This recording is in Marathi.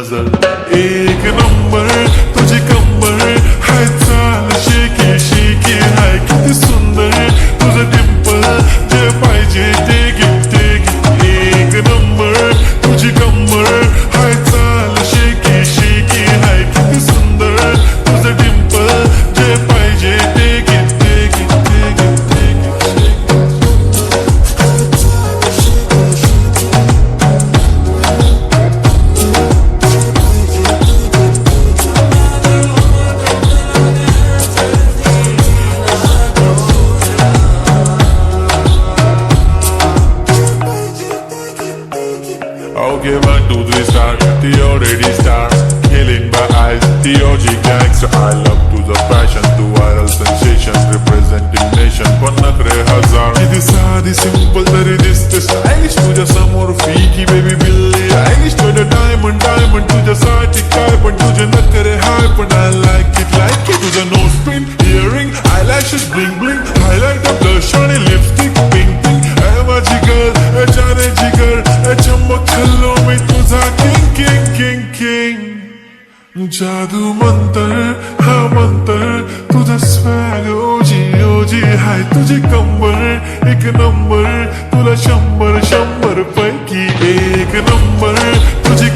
नजर एक नंबर तुझी कंबर हाय चाल शेकी शेकी हाय किती सुंदर तुझं डिंपल जे पाहिजे ते घे एक नंबर तुझी कंबर हाय चाल शेकी शेकी हाय किती सुंदर तुझं डिंपल जे पाहिजे ते घे Okay, 1, 2, 3 star, the already star, killing my eyes, the OG gangster. I love to the passion, to viral sensation, representing nation. पण नखरे हजार किती साधी simple तरी दिसते stylish तुझ्या समोर फिकी baby बिल्ली Stylish तुझं diamond diamond तुझ्यासाठी काय पण तुझे नखरे हाय पण I like it तुझं nose pin, earring, eyelashes bling bling, highlighter, blush आणि lipstick pink pink. ऐ माझी girl, ऐ जाने जिगर, ऐ चमक छल्लो मी तुझा king king king king. जादू मंतर हा मंतर तुझा स्वॅग ओजी ओजी हाय तुझी कंबर एक नंबर तुला 100 100 पैकी एक नंबर तुझी